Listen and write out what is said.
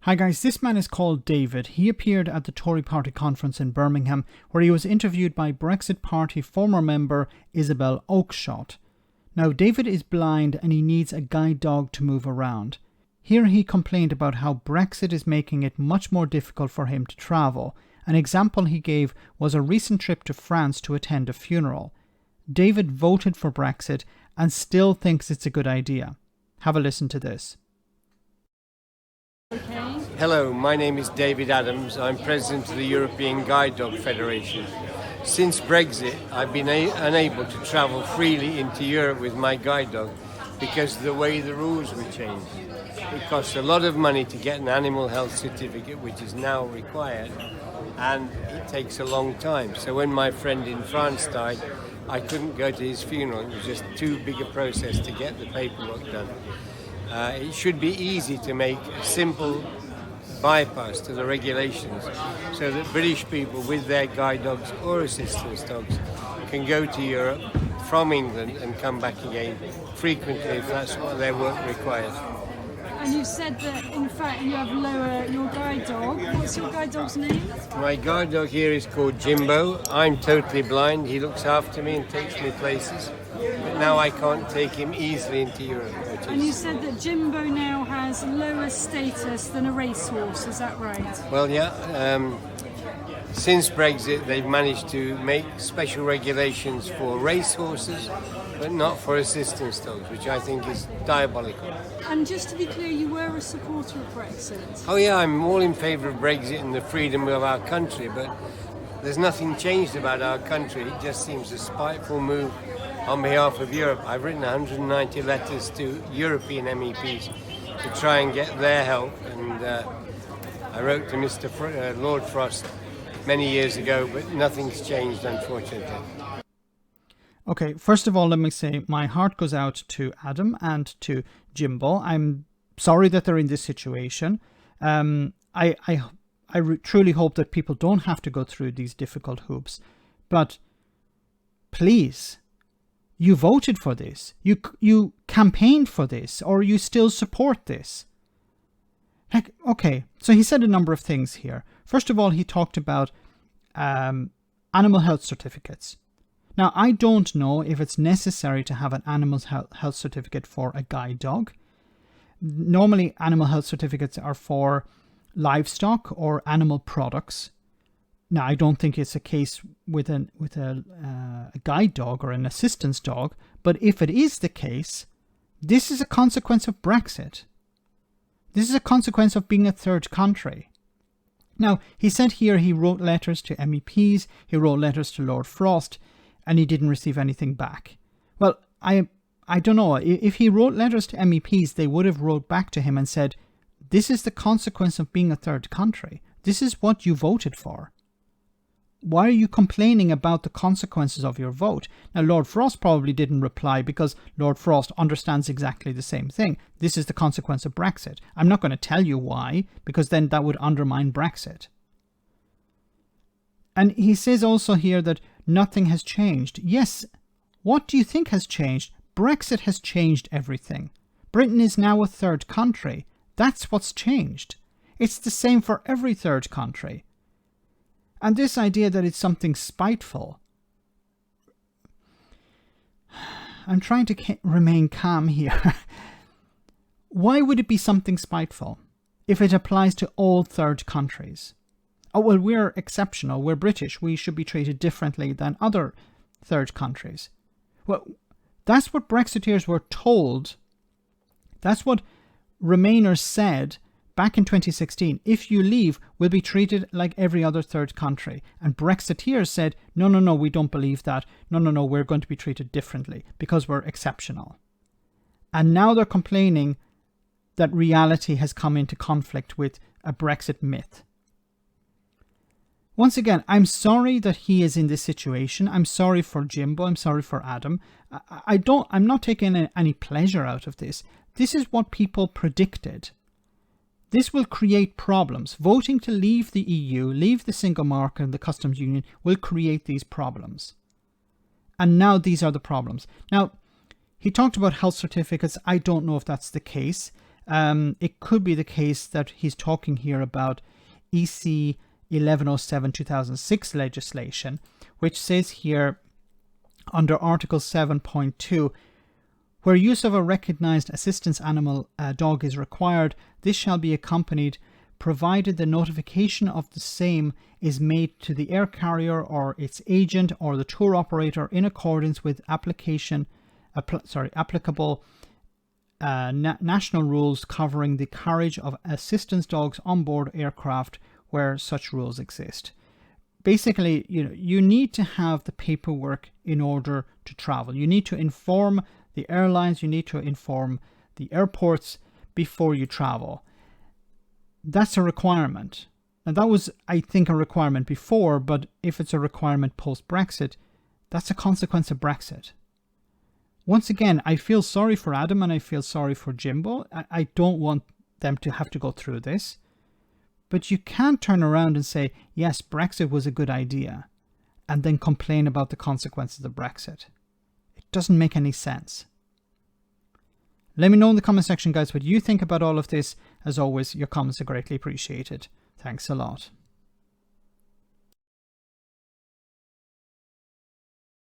Hi guys, this man is called David. He appeared at the Tory party conference in Birmingham where he was interviewed by Brexit Party former member Isabel Oakeshott. Now David is blind and he needs a guide dog to move around. Here he complained about how Brexit is making it much more difficult for him to travel. An example he gave was a recent trip to France to attend a funeral. David voted for Brexit and still thinks it's a good idea. Have a listen to this. Hello, my name is David Adams. I'm president of the European Guide Dog Federation. Since Brexit, I've been unable to travel freely into Europe with my guide dog because of the way the rules were changed. It costs a lot of money to get an animal health certificate, which is now required, and it takes a long time. So when my friend in France died, I couldn't go to his funeral. It was just too big a process to get the paperwork done. It should be easy to make a simple bypass to the regulations so that British people with their guide dogs or assistance dogs can go to Europe from England and come back again frequently if that's what their work requires. And you said that in fact you have your guide dog. What's your guide dog's name? My guide dog here is called Jimbo. I'm totally blind. He looks after me and takes me places. But now I can't take him easily into Europe. And you said that Jimbo now has lower status than a racehorse, is that right? Well, yeah. Since Brexit, they've managed to make special regulations for racehorses, but not for assistance dogs, which I think is diabolical. And just to be clear, you were a supporter of Brexit? Oh yeah, I'm all in favour of Brexit and the freedom of our country, but there's nothing changed about our country. It just seems a spiteful move on behalf of Europe. I've written 190 letters to European MEPs to try and get their help, and I wrote to Lord Frost many years ago, but nothing's changed, unfortunately. Okay, first of all, let me say my heart goes out to Adam and to Jimbo. I'm sorry that they're in this situation. I truly hope that people don't have to go through these difficult hoops. But please, you voted for this. You campaigned for this, or you still support this. Heck, okay, so he said a number of things here. First of all, he talked about animal health certificates. Now, I don't know if it's necessary to have an animal health certificate for a guide dog. Normally, animal health certificates are for livestock or animal products. Now, I don't think it's a case with a guide dog or an assistance dog, but if it is the case, this is a consequence of Brexit. This is a consequence of being a third country. Now, he said here he wrote letters to MEPs, he wrote letters to Lord Frost, and he didn't receive anything back. Well, I don't know. If he wrote letters to MEPs, they would have wrote back to him and said, this is the consequence of being a third country. This is what you voted for. Why are you complaining about the consequences of your vote? Now, Lord Frost probably didn't reply because Lord Frost understands exactly the same thing. This is the consequence of Brexit. I'm not going to tell you why, because then that would undermine Brexit. And he says also here that nothing has changed. Yes, what do you think has changed? Brexit has changed everything. Britain is now a third country. That's what's changed. It's the same for every third country. And this idea that it's something spiteful. I'm trying to remain calm here. Why would it be something spiteful if it applies to all third countries? Oh, well, we're exceptional. We're British. We should be treated differently than other third countries. Well, that's what Brexiteers were told. That's what Remainers said back in 2016. If you leave, we'll be treated like every other third country. And Brexiteers said, no, we don't believe that. No, we're going to be treated differently because we're exceptional. And now they're complaining that reality has come into conflict with a Brexit myth. Once again, I'm sorry that he is in this situation. I'm sorry for Jimbo. I'm sorry for Adam. I'm not taking any pleasure out of this. This is what people predicted. This will create problems. Voting to leave the EU, leave the single market and the customs union will create these problems. And now these are the problems. Now, he talked about health certificates. I don't know if that's the case. It could be the case that he's talking here about EC 1107 2006 legislation, which says here under Article 7.2, where use of a recognized assistance animal dog is required, this shall be accompanied provided the notification of the same is made to the air carrier or its agent or the tour operator in accordance with applicable national rules covering the carriage of assistance dogs on board aircraft where such rules exist. Basically, you need to have the paperwork in order to travel. You need to inform the airlines, you need to inform the airports before you travel. That's a requirement. And that was, I think, a requirement before, but if it's a requirement post-Brexit, that's a consequence of Brexit. Once again, I feel sorry for Adam and I feel sorry for Jimbo. I don't want them to have to go through this. But you can't turn around and say, yes, Brexit was a good idea, and then complain about the consequences of Brexit. It doesn't make any sense. Let me know in the comment section, guys, what you think about all of this. As always, your comments are greatly appreciated. Thanks a lot.